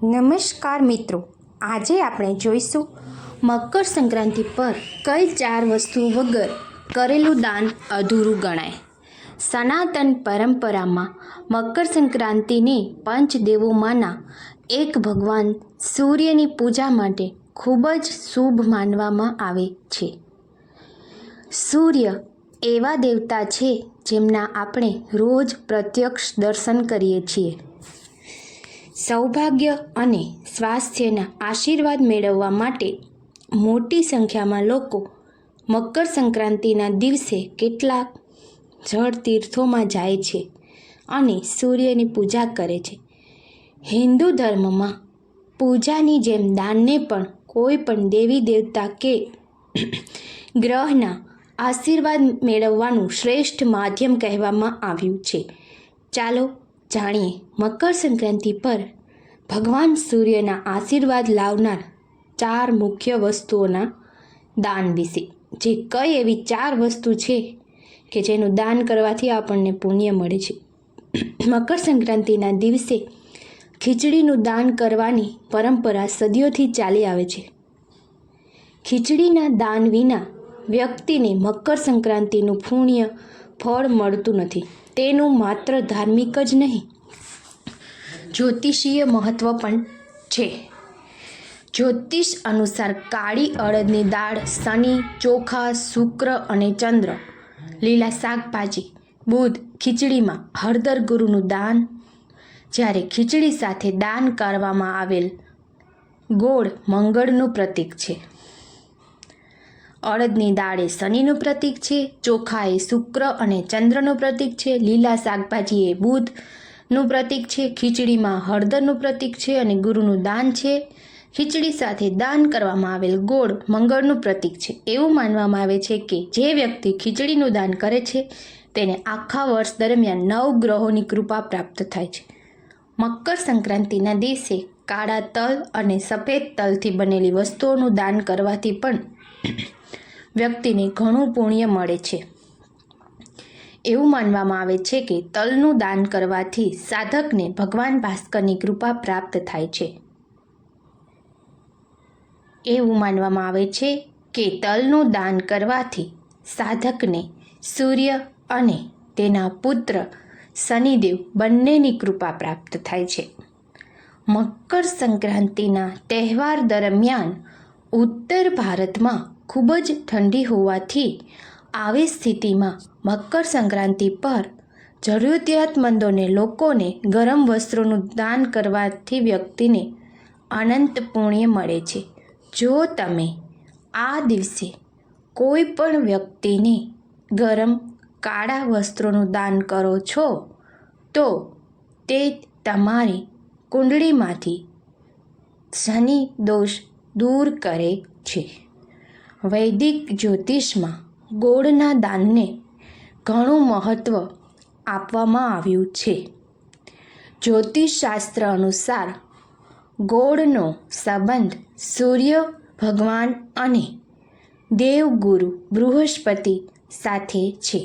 નમસ્કાર મિત્રો, આજે આપણે જોઈશું મકર સંક્રાંતિ પર કઈ 4 વસ્તુઓ વગર કરેલું દાન અધૂરું ગણાય. સનાતન પરંપરામાં મકર સંક્રાંતિને પંચદેવોમાંના એક ભગવાન સૂર્યની પૂજા માટે ખૂબ જ શુભ માનવામાં આવે છે. સૂર્ય એવા દેવતા છે જેમના આપણે રોજ પ્રત્યક્ષ દર્શન કરીએ છીએ. સૌભાગ્ય અને સ્વાસ્થ્યના આશીર્વાદ મેળવવા માટે મોટી સંખ્યામાં લોકો મકર સંક્રાંતિના દિવસે કેટલાક જળ તીર્થોમાં જાય છે અને સૂર્યની પૂજા કરે છે. હિન્દુ ધર્મમાં પૂજાની જેમ દાનને પણ કોઈ પણ દેવી દેવતા કે ગ્રહના આશીર્વાદ મેળવવાનું શ્રેષ્ઠ માધ્યમ કહેવામાં આવ્યું છે. ચાલો જાણીએ મકર સંક્રાંતિ પર ભગવાન સૂર્યના આશીર્વાદ લાવનાર 4 મુખ્ય વસ્તુઓના દાન વિશે. જે કઈ એવી 4 વસ્તુ છે કે જેનું દાન કરવાથી આપણને પુણ્ય મળે છે. મકર સંક્રાંતિના દિવસે ખીચડીનું દાન કરવાની પરંપરા સદીઓથી ચાલી આવે છે. ખીચડીના દાન વિના વ્યક્તિને મકર સંક્રાંતિનું પુણ્ય ફળ મળતું નથી. તેનું માત્ર ધાર્મિક જ નહીં, જ્યોતિષીય મહત્ત્વ પણ છે. જ્યોતિષ અનુસાર કાળી અડદની દાળ, શનિ, ચોખા, શુક્ર અને ચંદ્ર, લીલા શાકભાજી, બુધ, ખીચડીમાં હળદર, ગુરુનું દાન. જ્યારે ખીચડી સાથે દાન કરવામાં આવેલ ગોળ મંગળનું પ્રતીક છે. અડદની દાળ એ શનિનું પ્રતીક છે, ચોખા એ શુક્ર અને ચંદ્રનું પ્રતીક છે, લીલા શાકભાજી એ બુધનું પ્રતીક છે, ખીચડીમાં હળદરનું પ્રતીક છે અને ગુરુનું દાન છે. ખીચડી સાથે દાન કરવામાં આવેલ ગોળ મંગળનું પ્રતીક છે. એવું માનવામાં આવે છે કે જે વ્યક્તિ ખીચડીનું દાન કરે છે તેને આખા વર્ષ દરમિયાન 9 ગ્રહોની કૃપા પ્રાપ્ત થાય છે. મકર સંક્રાંતિના દિવસે કાળા તલ અને સફેદ તલથી બનેલી વસ્તુઓનું દાન કરવાથી પણ વ્યક્તિને ઘણું પુણ્ય મળે છે. એવું માનવામાં આવે છે કે તલનું દાન કરવાથી સાધકને ભગવાન ભાસ્કરની કૃપા પ્રાપ્ત થાય છે. એવું માનવામાં આવે છે કે તલનું દાન કરવાથી સાધકને સૂર્ય અને તેના પુત્ર શનિદેવ બંનેની કૃપા પ્રાપ્ત થાય છે. મકર સંક્રાંતિના તહેવાર દરમિયાન ઉત્તર ભારતમાં ખૂબ જ ઠંડી હોવાથી આવી સ્થિતિમાં મકર સંક્રાંતિ પર જરૂરિયાતમંદોને લોકોને ગરમ વસ્ત્રોનું દાન કરવાથી વ્યક્તિને અનંત પુણ્ય મળે છે. જો તમે આ દિવસે કોઈ પણ વ્યક્તિને ગરમ કાળા વસ્ત્રોનું દાન કરો છો તો તે તમારી કુંડળીમાંથી શનિ દોષ દૂર કરે છે. વૈદિક જ્યોતિષમાં ગોળના દાનને ઘણું મહત્ત્વ આપવામાં આવ્યું છે. જ્યોતિષશાસ્ત્ર અનુસાર ગોળનો સંબંધ સૂર્ય ભગવાન અને દેવગુરુ બૃહસ્પતિ સાથે છે.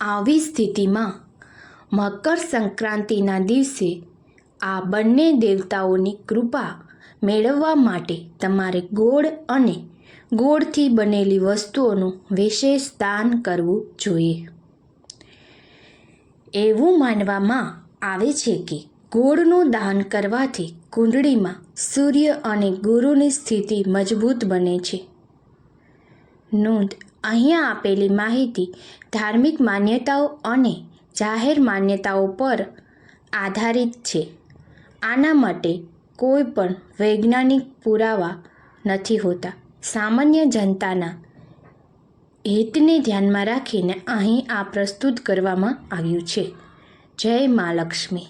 આવી સ્થિતિમાં મકર સંક્રાંતિના દિવસે આ બંને દેવતાઓની કૃપા મેળવવા માટે તમારે ગોળ અને ગોળથી બનેલી વસ્તુઓનું વિશેષ દાન કરવું જોઈએ. એવું માનવામાં આવે છે કે ગોળનું દાન કરવાથી કુંડળીમાં સૂર્ય અને ગુરુની સ્થિતિ મજબૂત બને છે. નોંધ: અહીંયા આપેલી માહિતી ધાર્મિક માન્યતાઓ અને જાહેર માન્યતાઓ પર આધારિત છે. આના માટે કોઈ પણ વૈજ્ઞાનિક પુરાવા નથી હોતા. સામાન્ય જનતાના હિતને ધ્યાનમાં રાખીને અહીં આ પ્રસ્તુત કરવામાં આવ્યું છે. જય મા લક્ષ્મી.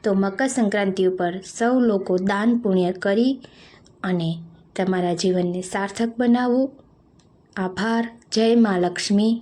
તો મકર સંક્રાંતિ ઉપર સૌ લોકો દાન પુણ્ય કરી અને તમારા જીવનને સાર્થક બનાવો. આભાર. જય મા લક્ષ્મી.